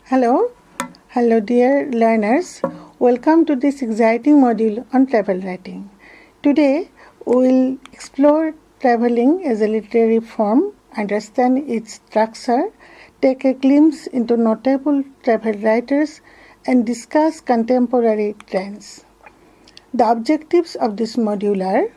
Hello dear learners. Welcome to this exciting module on travel writing. Today we will explore traveling as a literary form, understand its structure, take a glimpse into notable travel writers and discuss contemporary trends. The objectives of this module are: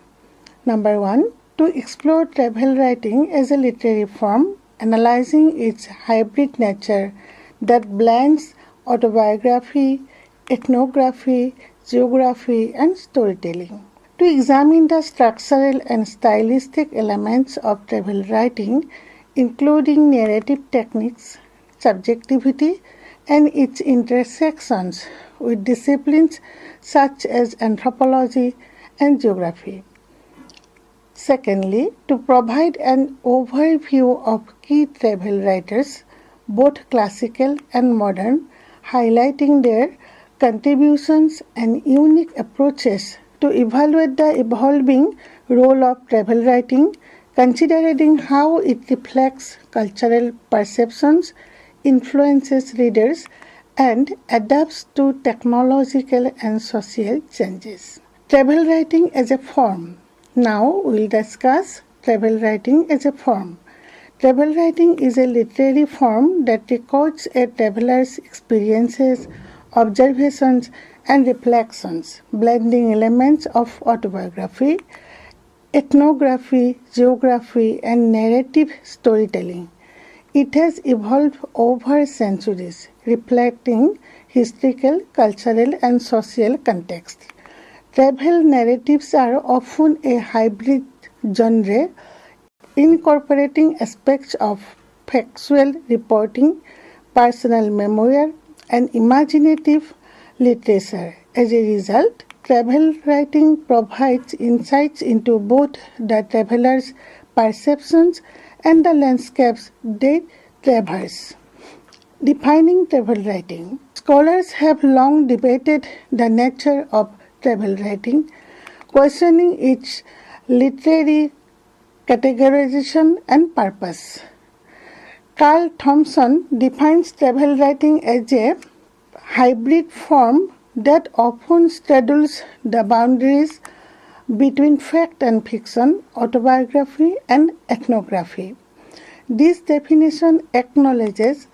number 1, to explore travel writing as a literary form, analyzing its hybrid nature that blends autobiography, ethnography, geography, and storytelling. To examine the structural and stylistic elements of travel writing, including narrative techniques, subjectivity, and its intersections with disciplines such as anthropology and geography. Secondly, to provide an overview of key travel writers, both classical and modern, highlighting their contributions and unique approaches to evaluate the evolving role of travel writing, considering how it reflects cultural perceptions, influences readers, and adapts to technological and social changes. Travel writing as a form. Now we will discuss travel writing as a form. Travel writing is a literary form that records a traveler's experiences, observations, and reflections, blending elements of autobiography, ethnography, geography, and narrative storytelling. It has evolved over centuries, reflecting historical, cultural, and social context. Travel narratives are often a hybrid genre, incorporating aspects of factual reporting, personal memoir, and imaginative literature. As a result, travel writing provides insights into both the traveler's perceptions and the landscapes they traverse. Defining travel writing. Scholars have long debated the nature of travel writing, questioning its literary categorization and purpose. Carl Thompson defines travel writing as a hybrid form that often straddles the boundaries between fact and fiction, autobiography, and ethnography. This definition acknowledges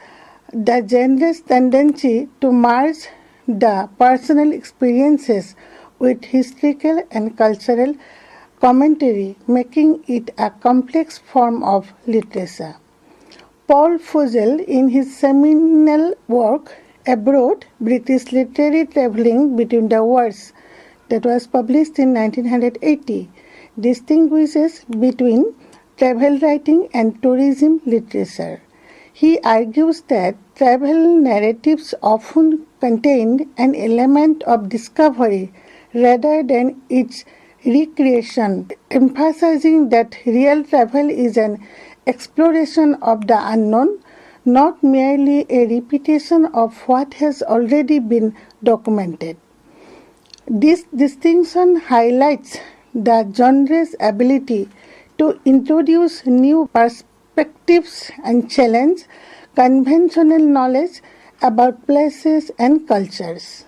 the genre's tendency to merge the personal experiences with historical and cultural commentary, making it a complex form of literature. Paul Fussell, in his seminal work Abroad, British Literary Travelling Between the Worlds, that was published in 1980, distinguishes between travel writing and tourism literature. He argues that travel narratives often contain an element of discovery rather than its recreation, emphasizing that real travel is an exploration of the unknown, not merely a repetition of what has already been documented. This distinction highlights the genre's ability to introduce new perspectives and challenge conventional knowledge about places and cultures.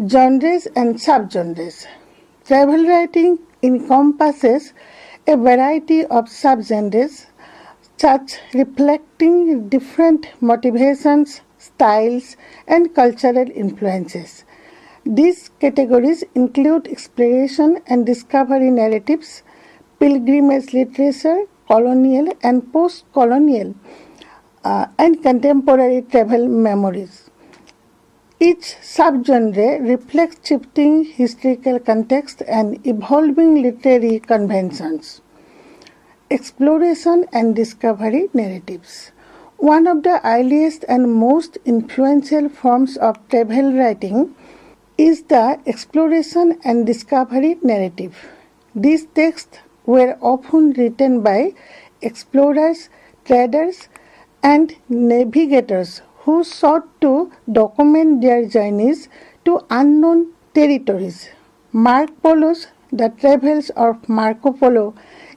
Genres and subgenres. Travel writing encompasses a variety of subgenres, such reflecting different motivations, styles, and cultural influences. These categories include exploration and discovery narratives, pilgrimage literature, colonial and post-colonial, and contemporary travel memories. Each subgenre reflects shifting historical context and evolving literary conventions. Exploration and discovery narratives. One of the earliest and most influential forms of travel writing is the exploration and discovery narrative. These texts were often written by explorers, traders, and navigators who sought to document their journeys to unknown territories. Marco Polo's The Travels of Marco Polo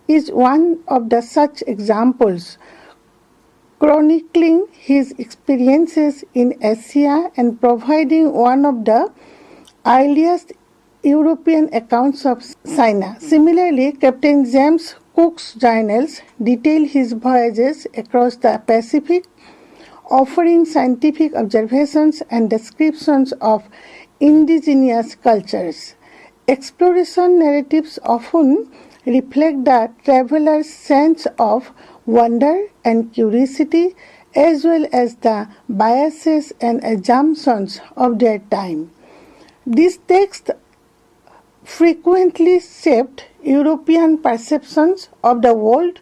is one of the such examples. chronicling his experiences in Asia and providing one of the earliest European accounts of China. Similarly, Captain James Cook's journals detail his voyages across the Pacific, offering scientific observations and descriptions of indigenous cultures. Exploration narratives often reflect the traveler's sense of wonder and curiosity, as well as the biases and assumptions of their time. These texts frequently shaped European perceptions of the world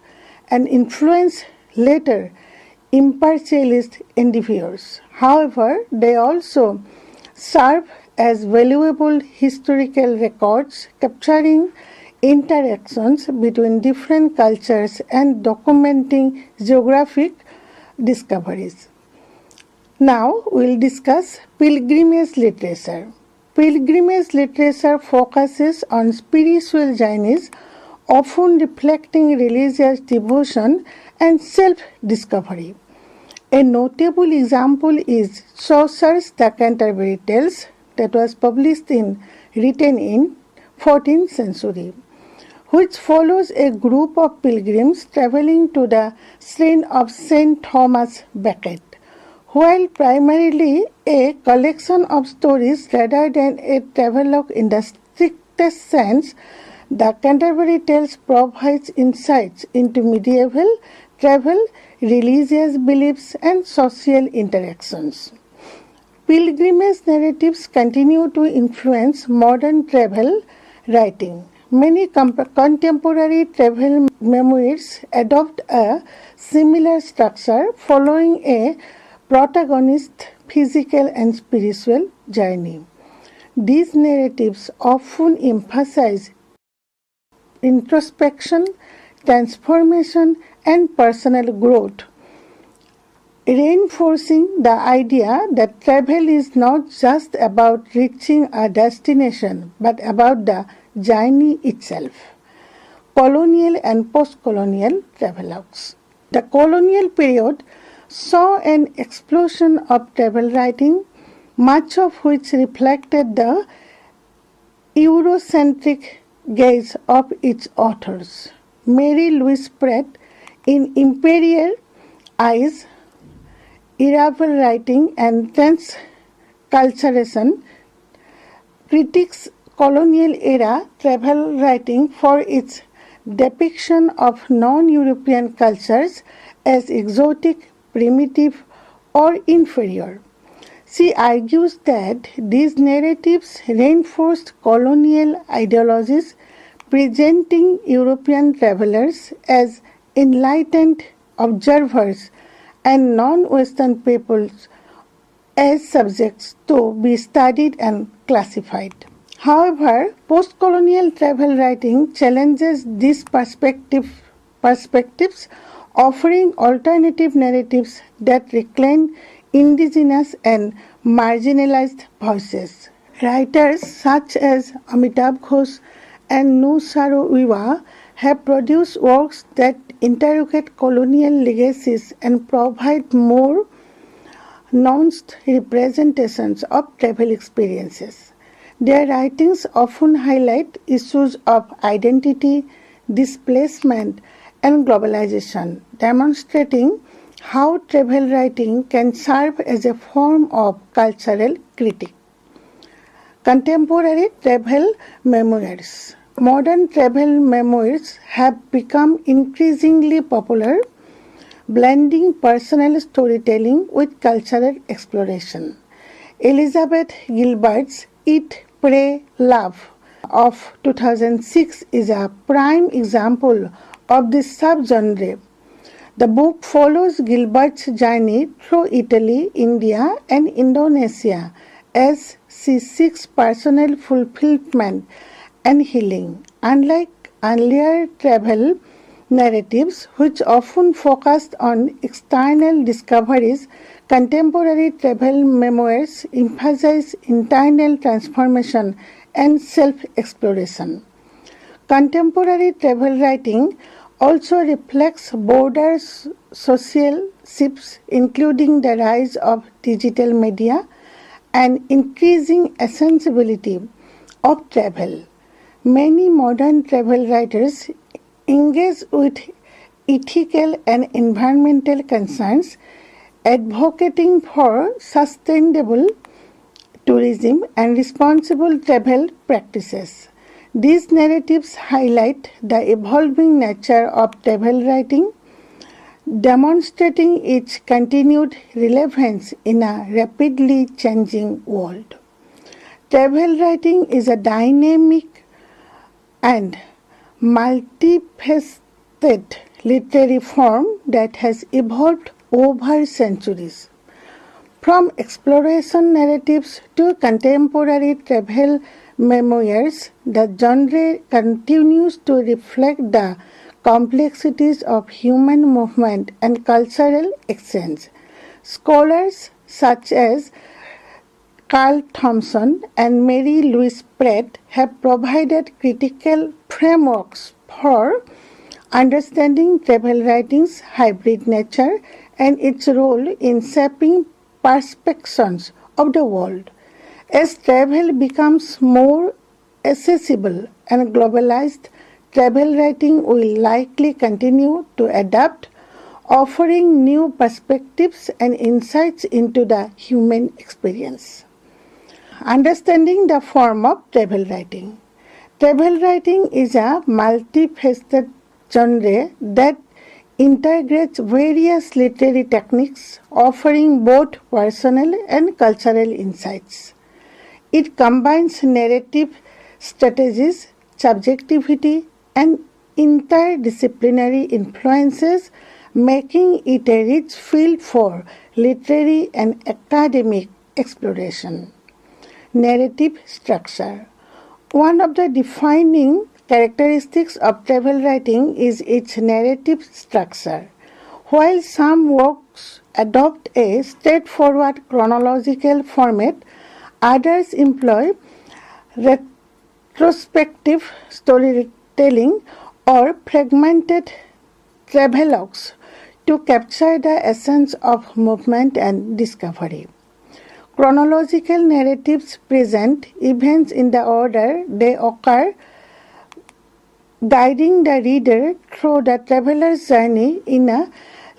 and influenced later imperialist endeavors. However, they also serve as valuable historical records capturing interactions between different cultures and documenting geographic discoveries. Now we'll discuss pilgrimage literature. Pilgrimage literature focuses on spiritual journeys, often reflecting religious devotion and self-discovery. A notable example is Chaucer's The Canterbury Tales that was written in 14th century, which follows a group of pilgrims traveling to the shrine of St. Thomas Becket. While primarily a collection of stories rather than a travelogue in the strictest sense, the Canterbury Tales provides insights into medieval travel, religious beliefs, and social interactions. Pilgrimage narratives continue to influence modern travel writing. Many contemporary travel memoirs adopt a similar structure, following a protagonist's physical and spiritual journey. These narratives often emphasize introspection, transformation, and personal growth, reinforcing the idea that travel is not just about reaching a destination but about the journey itself. Colonial and post-colonial travelogues. The colonial period saw an explosion of travel writing, much of which reflected the Eurocentric gaze of its authors. Mary Louise Pratt, in Imperial Eyes, Arrival Writing and Transculturation, critiques colonial era travel writing for its depiction of non-European cultures as exotic, primitive, or inferior. She argues that these narratives reinforced colonial ideologies, presenting European travelers as enlightened observers and non-Western peoples as subjects to be studied and classified. However, post-colonial travel writing challenges these perspectives, offering alternative narratives that reclaim indigenous and marginalized voices. Writers such as Amitav Ghosh and Nu Saro-Wiwa have produced works that interrogate colonial legacies and provide more nuanced representations of travel experiences. Their writings often highlight issues of identity, displacement, and globalization, demonstrating how travel writing can serve as a form of cultural critique. Contemporary travel memoirs. Modern travel memoirs have become increasingly popular, blending personal storytelling with cultural exploration. Elizabeth Gilbert's Eat, Pray, Love of 2006 is a prime example of this subgenre. The book follows Gilbert's journey through Italy, India, and Indonesia as she seeks personal fulfillment and healing. Unlike earlier travel narratives, which often focused on external discoveries, contemporary travel memoirs emphasize internal transformation and self-exploration. Contemporary travel writing also reflects broader social shifts, including the rise of digital media and increasing accessibility of travel. Many modern travel writers engage with ethical and environmental concerns, advocating for sustainable tourism and responsible travel practices. These narratives highlight the evolving nature of travel writing, demonstrating its continued relevance in a rapidly changing world. Travel writing is a dynamic and multifaceted literary form that has evolved over centuries. From exploration narratives to contemporary travel memoirs, the genre continues to reflect the complexities of human movement and cultural exchange. Scholars such as Carl Thompson and Mary Louise Pratt have provided critical frameworks for understanding travel writing's hybrid nature and its role in shaping perceptions of the world. As travel becomes more accessible and globalized, travel writing will likely continue to adapt, offering new perspectives and insights into the human experience. Understanding the form of travel writing. Travel writing is a multifaceted genre that integrates various literary techniques, offering both personal and cultural insights. It combines narrative strategies, subjectivity, and interdisciplinary influences, making it a rich field for literary and academic exploration. Narrative structure. One of the defining characteristics of travel writing is its narrative structure. While some works adopt a straightforward chronological format, others employ retrospective storytelling or fragmented travelogues to capture the essence of movement and discovery. Chronological narratives present events in the order they occur, guiding the reader through the traveler's journey in a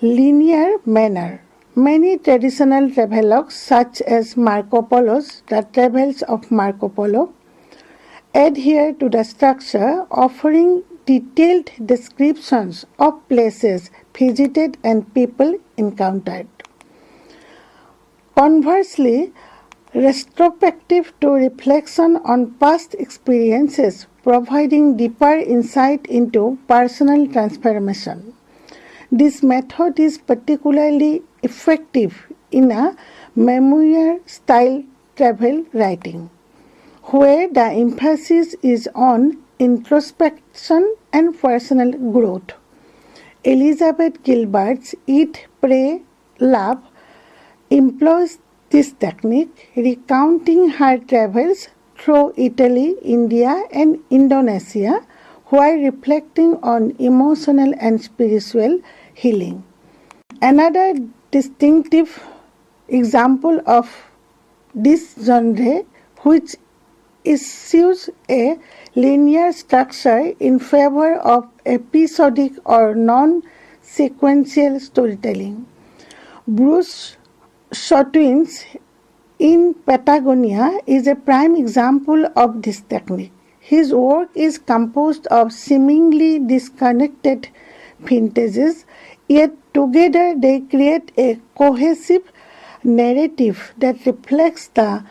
linear manner. Many traditional travelogues, such as Marco Polo's The Travels of Marco Polo, adhere to the structure, offering detailed descriptions of places visited and people encountered. Conversely, retrospective to reflection on past experiences, providing deeper insight into personal transformation. This method is particularly effective in a memoir-style travel writing, where the emphasis is on introspection and personal growth. Elizabeth Gilbert's Eat, Pray, Love employs this technique, recounting her travels through Italy, India, and Indonesia while reflecting on emotional and spiritual healing. Another distinctive example of this genre, which eschews a linear structure in favor of episodic or non-sequential storytelling. Bruce Chatwin's In Patagonia is a prime example of this technique. His work is composed of seemingly disconnected vintages, yet together they create a cohesive narrative that reflects the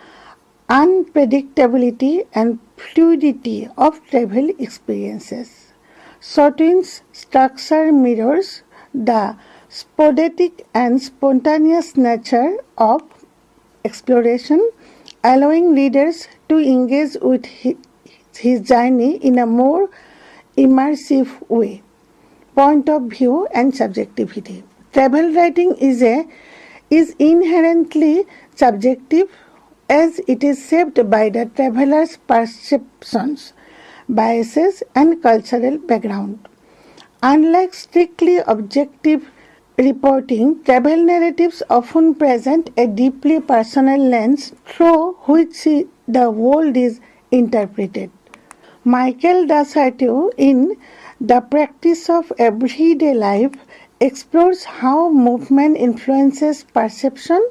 unpredictability and fluidity of travel experiences. Chatwin's structure mirrors the sporadic and spontaneous nature of exploration, allowing readers to engage with his journey in a more immersive way. Point of view and subjectivity. Travel writing is inherently subjective, as it is shaped by the traveler's perceptions, biases, and cultural background. Unlike strictly objective reporting, travel narratives often present a deeply personal lens through which the world is interpreted. Michael Dasato, in The Practice of Everyday Life, explores how movement influences perception,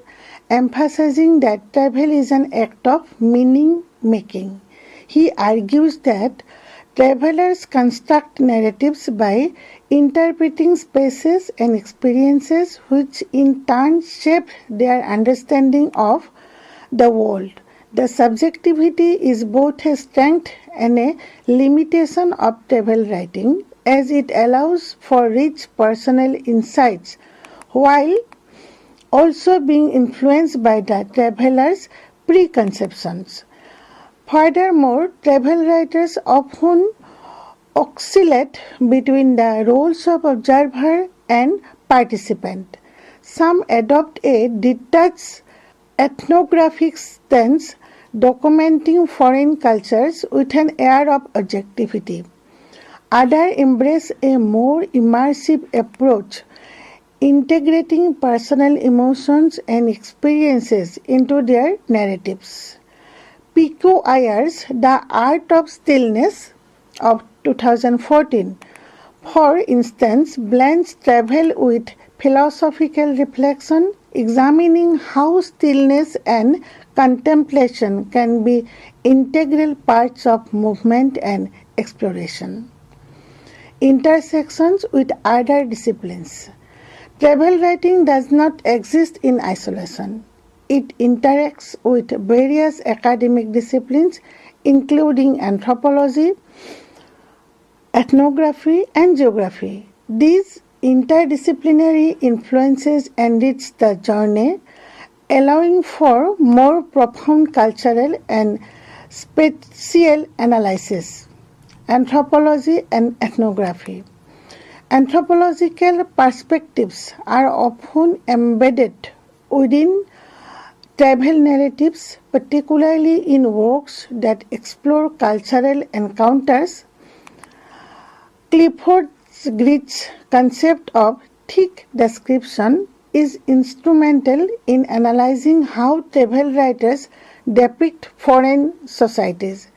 emphasizing that travel is an act of meaning making. He argues that travelers construct narratives by interpreting spaces and experiences, which in turn shape their understanding of the world. The subjectivity is both a strength and a limitation of travel writing, as it allows for rich personal insights while also being influenced by the traveler's preconceptions. Furthermore, travel writers often oscillate between the roles of observer and participant. Some adopt a detached ethnographic stance, documenting foreign cultures with an air of objectivity. Others embrace a more immersive approach, integrating personal emotions and experiences into their narratives. Pico Iyer's The Art of Stillness of 2014, for instance, blends travel with philosophical reflection, examining how stillness and contemplation can be integral parts of movement and exploration. Intersections with other disciplines. Travel writing does not exist in isolation. It interacts with various academic disciplines, including anthropology, ethnography, and geography. These interdisciplinary influences enrich the journey, allowing for more profound cultural and spatial analysis. Anthropology and ethnography. Anthropological perspectives are often embedded within travel narratives, particularly in works that explore cultural encounters. Clifford Geertz's concept of thick description is instrumental in analyzing how travel writers depict foreign societies.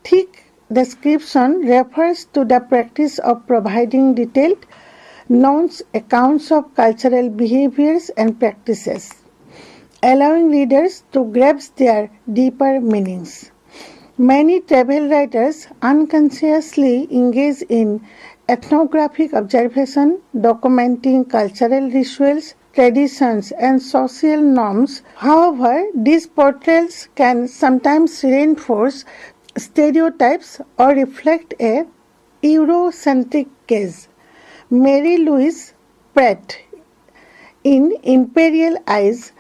Thick description refers to the practice of providing detailed, nuanced accounts of cultural behaviors and practices, allowing readers to grasp their deeper meanings. Many travel writers unconsciously engage in ethnographic observation, documenting cultural rituals, traditions, and social norms. However, these portrayals can sometimes reinforce stereotypes or reflect a Eurocentric gaze. Mary Louise Pratt, in Imperial Eyes,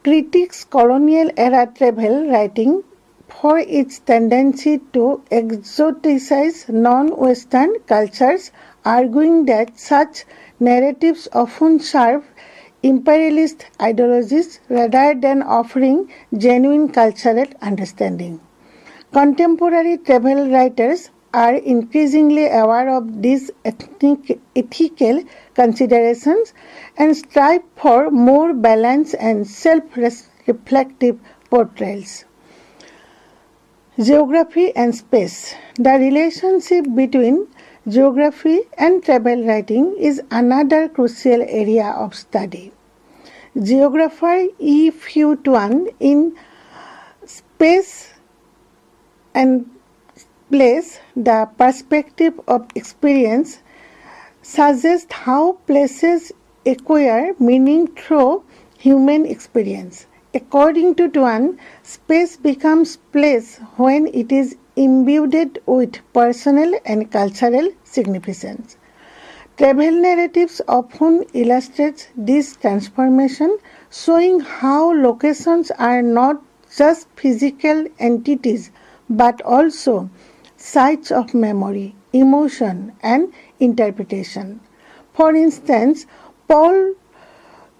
critiques colonial era travel writing for its tendency to exoticize non-Western cultures, arguing that such narratives often serve imperialist ideologies rather than offering genuine cultural understanding. Contemporary travel writers are increasingly aware of these ethical considerations and strive for more balanced and self-reflective portrayals. Geography and space. The relationship between geography and travel writing is another crucial area of study. Geographer E. Fu Tuan, in Space and Place, the Perspective of Experience, suggests how places acquire meaning through human experience. According to Tuan, space becomes place when it is imbued with personal and cultural significance. Travel narratives often illustrate this transformation, showing how locations are not just physical entities but also sites of memory, emotion, and interpretation. For instance, Paul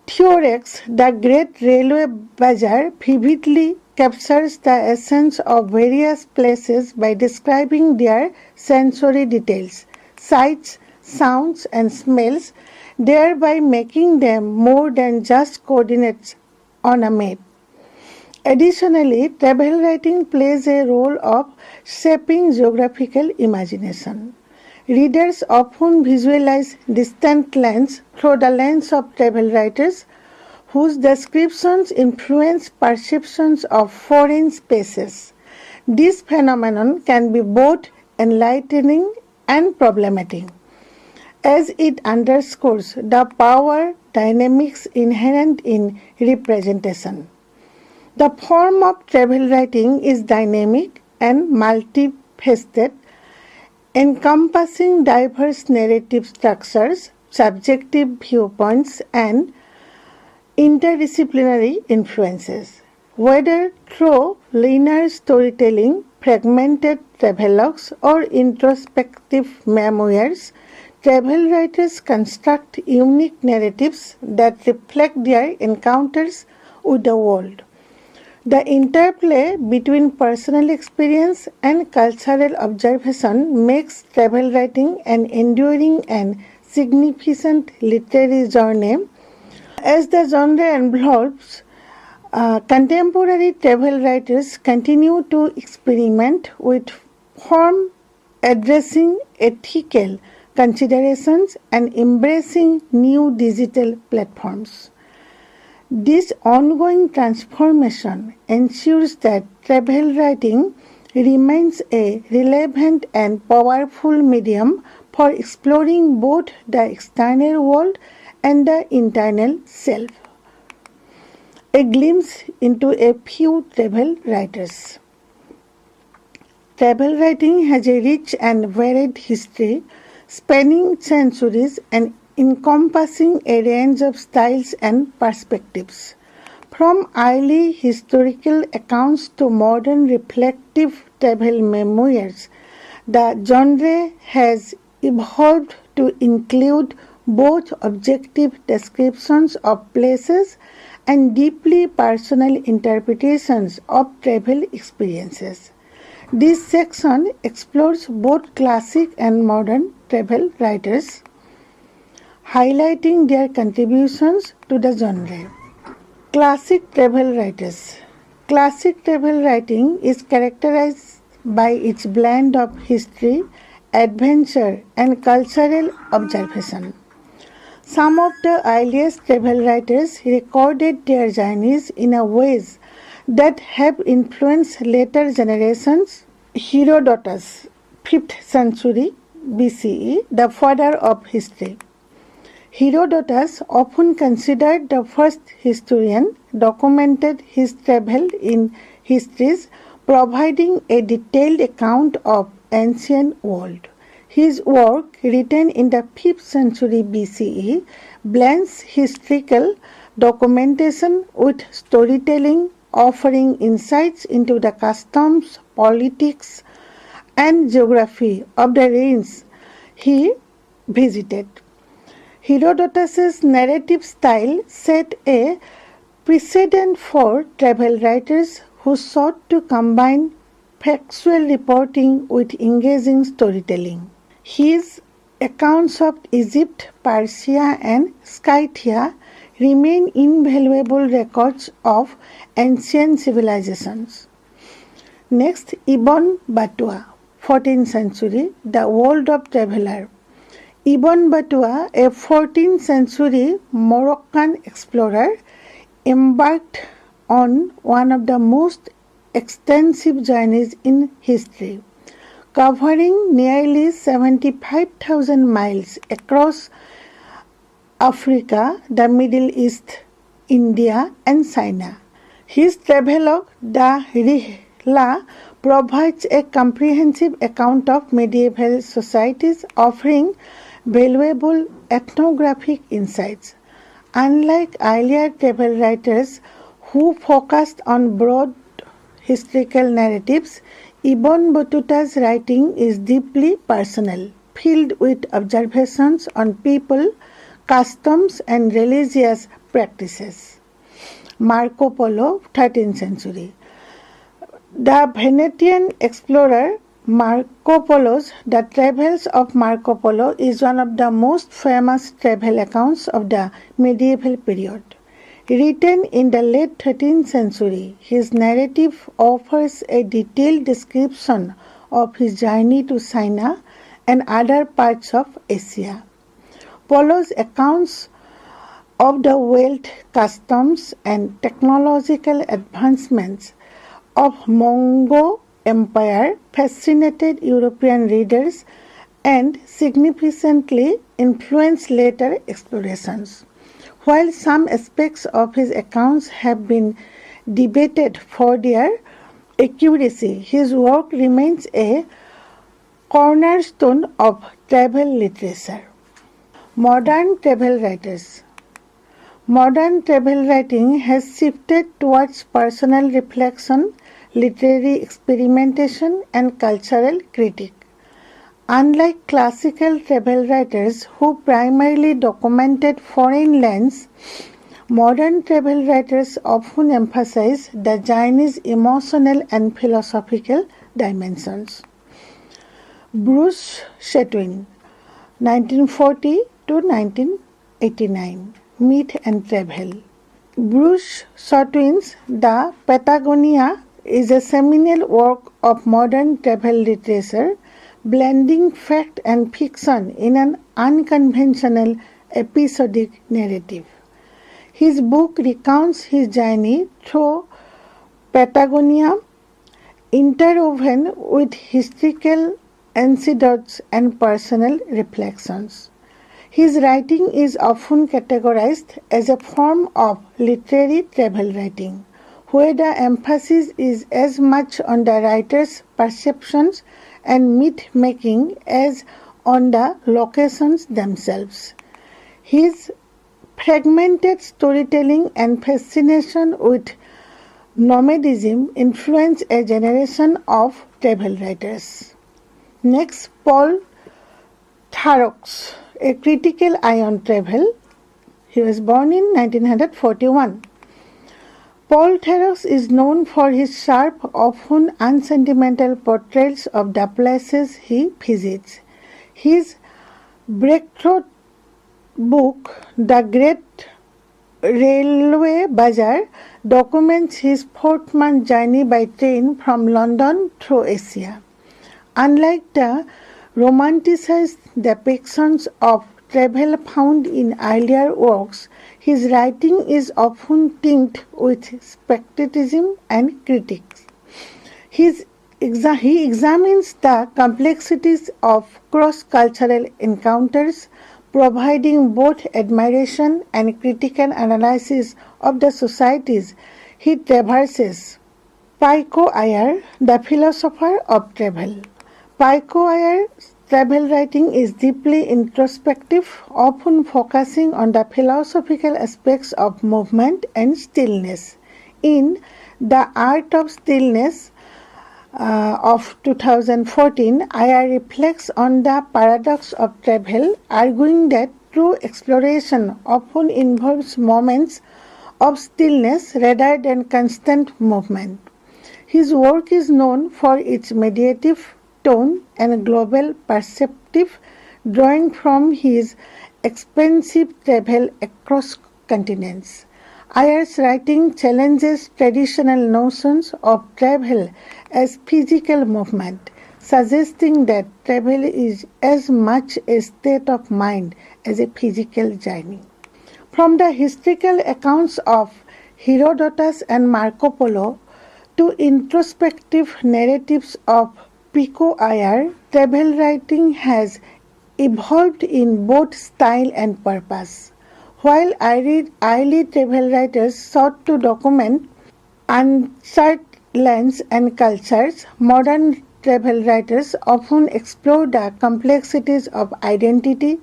Theorek's The Great Railway Bazaar vividly captures the essence of various places by describing their sensory details, sights, sounds, and smells, thereby making them more than just coordinates on a map. Additionally, travel writing plays a role of shaping geographical imagination. Readers often visualize distant lands through the lens of travel writers, whose descriptions influence perceptions of foreign spaces. This phenomenon can be both enlightening and problematic, as it underscores the power dynamics inherent in representation. The form of travel writing is dynamic and multifaceted, encompassing diverse narrative structures, subjective viewpoints, and interdisciplinary influences. Whether through linear storytelling, fragmented travelogues, or introspective memoirs, travel writers construct unique narratives that reflect their encounters with the world. The interplay between personal experience and cultural observation makes travel writing an enduring and significant literary journey. As the genre evolves, contemporary travel writers continue to experiment with form, addressing ethical considerations and embracing new digital platforms. This ongoing transformation ensures that travel writing remains a relevant and powerful medium for exploring both the external world and the internal self. A glimpse into a few travel writers. Travel writing has a rich and varied history, spanning centuries and encompassing a range of styles and perspectives. From early historical accounts to modern reflective travel memoirs, the genre has evolved to include both objective descriptions of places and deeply personal interpretations of travel experiences. This section explores both classic and modern travel writers, highlighting their contributions to the genre. Classic travel writers. Classic travel writing is characterized by its blend of history, adventure, and cultural observation. Some of the earliest travel writers recorded their journeys in a ways that have influenced later generations. Herodotus, 5th century BCE, the father of history. Herodotus, often considered the first historian, documented his travel in histories, providing a detailed account of ancient world. His work, written in the 5th century BCE, blends historical documentation with storytelling, offering insights into the customs, politics, and geography of the regions he visited. Herodotus's narrative style set a precedent for travel writers who sought to combine factual reporting with engaging storytelling. His accounts of Egypt, Persia, and Scythia remain invaluable records of ancient civilizations. Next, Ibn Battuta, 14th century, the world of traveler. Ibn Battuta, a 14th century Moroccan explorer, embarked on one of the most extensive journeys in history, covering nearly 75,000 miles across Africa, the Middle East, India, and China. His travelogue, the Rihla, provides a comprehensive account of medieval societies, offering valuable ethnographic insights. Unlike earlier travel writers who focused on broad historical narratives, Ibn Battuta's writing is deeply personal, filled with observations on people, customs, and religious practices. Marco Polo, 13th century. The Venetian explorer Marco Polo's The Travels of Marco Polo is one of the most famous travel accounts of the medieval period. Written in the late 13th century, his narrative offers a detailed description of his journey to China and other parts of Asia. Polo's accounts of the wealth, customs, and technological advancements of Mongol Empire fascinated European readers and significantly influenced later explorations. While some aspects of his accounts have been debated for their accuracy, his work remains a cornerstone of travel literature. Modern travel writers. Modern travel writing has shifted towards personal reflection, literary experimentation, and cultural critique. Unlike classical travel writers who primarily documented foreign lands, modern travel writers often emphasize the journey's emotional and philosophical dimensions. Bruce Chatwin, 1940 to 1989, Myth and Travel. Bruce Chatwin's The Patagonia is a seminal work of modern travel literature, blending fact and fiction in an unconventional episodic narrative. His book recounts his journey through Patagonia, interwoven with historical anecdotes and personal reflections. His writing is often categorized as a form of literary travel writing, where the emphasis is as much on the writer's perceptions and myth-making as on the locations themselves. His fragmented storytelling and fascination with nomadism influenced a generation of travel writers. Next, Paul Tharroux, A Critical Eye on Travel. He was born in 1941. Paul Tharroux is known for his sharp, often unsentimental portrayals of the places he visits. His breakthrough book, The Great Railway Bazaar, documents his 4-month journey by train from London through Asia. Unlike the romanticized depictions of travel found in earlier works, his writing is often tinged with skepticism and critics. He examines the complexities of cross-cultural encounters, providing both admiration and critical analysis of the societies he traverses. Paiko Iyer, the philosopher of travel. Paiko Iyer's travel writing is deeply introspective, often focusing on the philosophical aspects of movement and stillness. In The Art of Stillness of 2014, Iyer reflects on the paradox of travel, arguing that true exploration often involves moments of stillness rather than constant movement. His work is known for its meditative tone and global perspective, drawing from his expansive travel across continents. Iyer's writing challenges traditional notions of travel as physical movement, suggesting that travel is as much a state of mind as a physical journey. From the historical accounts of Herodotus and Marco Polo to introspective narratives of Paiko Iyer, travel writing has evolved in both style and purpose. While early travel writers sought to document uncharted lands and cultures, modern travel writers often explore the complexities of identity,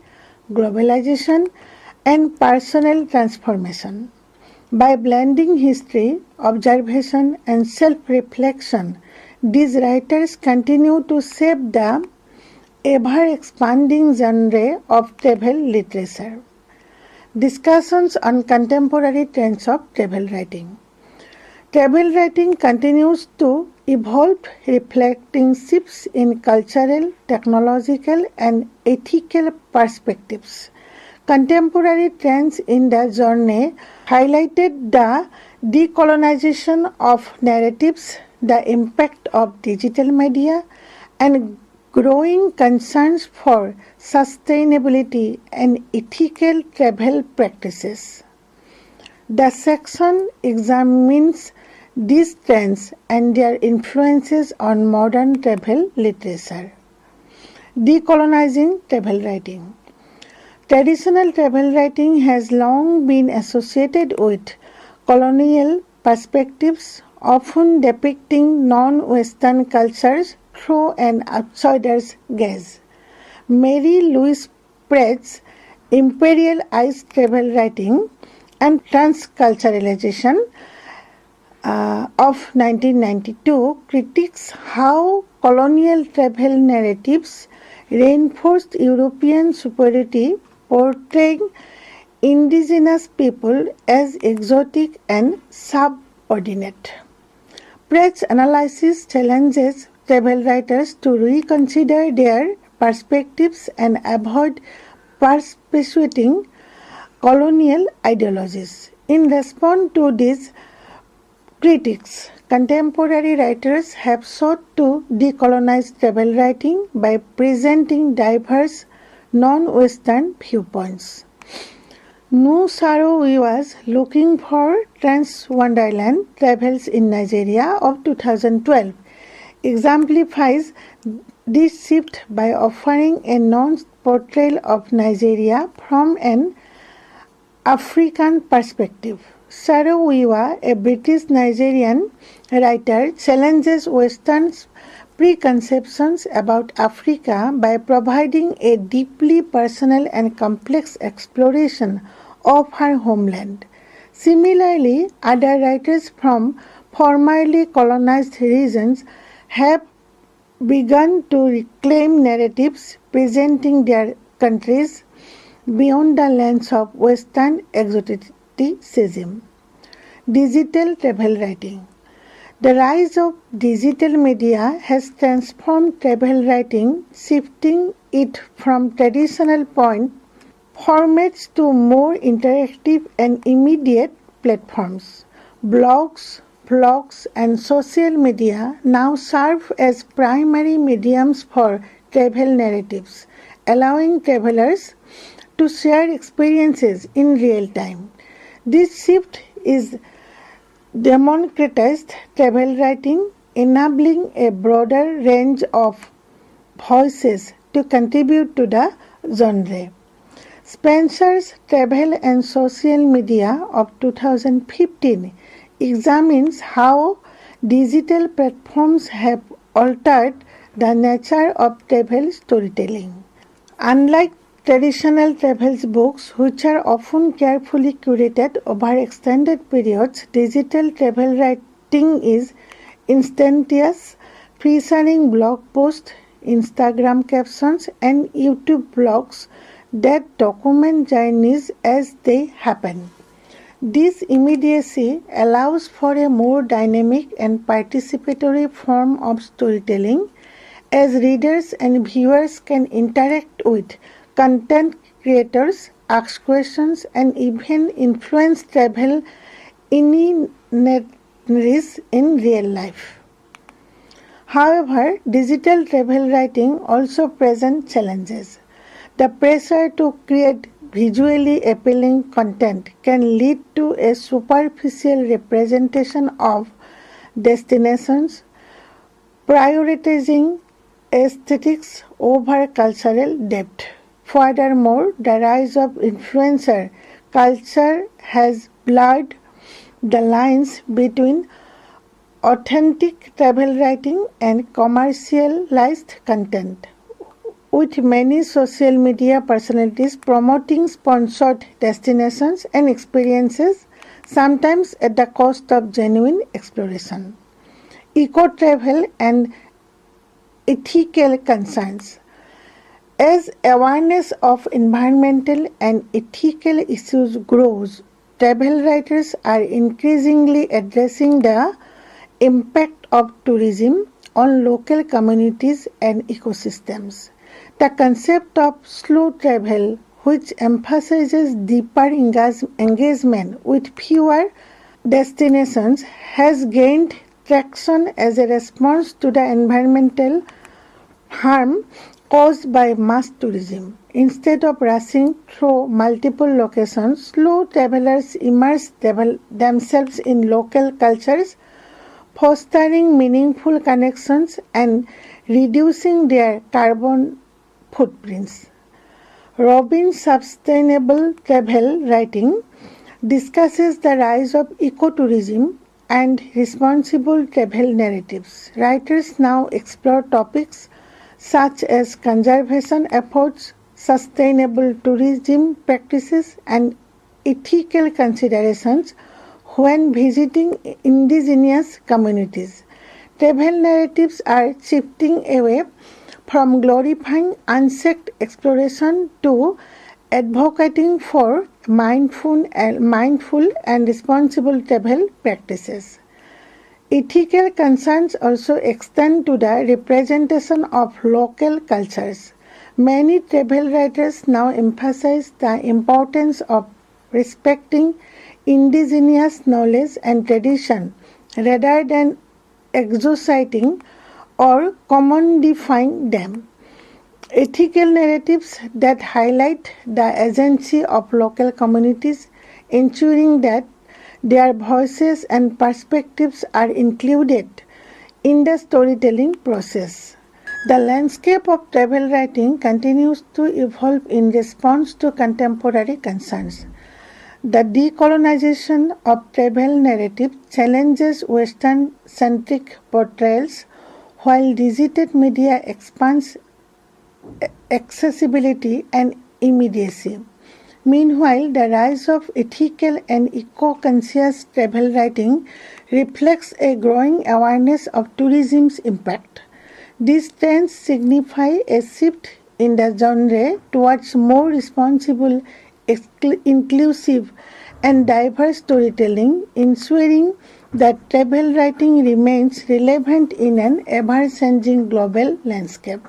globalization, and personal transformation. By blending history, observation, and self-reflection, these writers continue to shape the ever-expanding genre of travel literature. Discussions on contemporary trends of travel writing. Travel writing continues to evolve, reflecting shifts in cultural, technological, and ethical perspectives. Contemporary trends in the genre highlighted the decolonization of narratives, the impact of digital media, and growing concerns for sustainability and ethical travel practices. The section examines these trends and their influences on modern travel literature. Decolonizing travel writing. Traditional travel writing has long been associated with colonial perspectives, often depicting non-Western cultures through an outsider's gaze. Mary Louise Pratt's Imperial Ice Travel Writing and Transculturalization of 1992 critiques how colonial travel narratives reinforced European superiority, portraying indigenous people as exotic and subordinate. Pratt's analysis challenges travel writers to reconsider their perspectives and avoid perpetuating colonial ideologies. In response to these critics, contemporary writers have sought to decolonize travel writing by presenting diverse non-Western viewpoints. Nusaro Looking for Trans-Wonderland Travels in Nigeria of 2012 exemplifies this shift by offering a non-portrayal of Nigeria from an African perspective. Saro-Wiwa, a British Nigerian writer, challenges Western preconceptions about Africa by providing a deeply personal and complex exploration of her homeland. Similarly, other writers from formerly colonized regions have begun to reclaim narratives presenting their countries beyond the lens of Western exoticism. Digital travel writing. The rise of digital media has transformed travel writing, shifting it from traditional point formats to more interactive and immediate platforms. Blogs, vlogs, and social media now serve as primary mediums for travel narratives, allowing travelers to share experiences in real time. This shift is democratized travel writing, enabling a broader range of voices to contribute to the genre. Spencer's Travel and Social Media of 2015 examines how digital platforms have altered the nature of travel storytelling. Unlike traditional travel books, which are often carefully curated over extended periods, digital travel writing is instantaneous, featuring blog posts, Instagram captions, and YouTube blogs that document journeys as they happen. This immediacy allows for a more dynamic and participatory form of storytelling, as readers and viewers can interact with content creators, ask questions, and even influence travel itineraries in real life. However, digital travel writing also presents challenges. The pressure to create visually appealing content can lead to a superficial representation of destinations, prioritizing aesthetics over cultural depth. Furthermore, the rise of influencer culture has blurred the lines between authentic travel writing and commercialized content, with many social media personalities promoting sponsored destinations and experiences, sometimes at the cost of genuine exploration. Eco-travel and ethical concerns. As awareness of environmental and ethical issues grows, travel writers are increasingly addressing the impact of tourism on local communities and ecosystems. The concept of slow travel, which emphasizes deeper engagement with fewer destinations, has gained traction as a response to the environmental harm caused by mass tourism. Instead of rushing through multiple locations, slow travelers immerse themselves in local cultures, fostering meaningful connections and reducing their carbon footprints. Robin's sustainable travel writing discusses the rise of ecotourism and responsible travel narratives. Writers now explore topics such as conservation efforts, sustainable tourism practices, and ethical considerations when visiting indigenous communities. Travel narratives are shifting away from glorifying unchecked exploration to advocating for mindful and responsible travel practices. Ethical concerns also extend to the representation of local cultures. Many travel writers now emphasize the importance of respecting indigenous knowledge and tradition rather than exoticising or commodifying them. Ethical narratives that highlight the agency of local communities, ensuring that their voices and perspectives are included in the storytelling process. The landscape of travel writing continues to evolve in response to contemporary concerns. The decolonization of travel narrative challenges Western-centric portrayals, while digital media expands accessibility and immediacy. Meanwhile, the rise of ethical and eco-conscious travel writing reflects a growing awareness of tourism's impact. These trends signify a shift in the genre towards more responsible, inclusive, and diverse storytelling, ensuring that travel writing remains relevant in an ever-changing global landscape.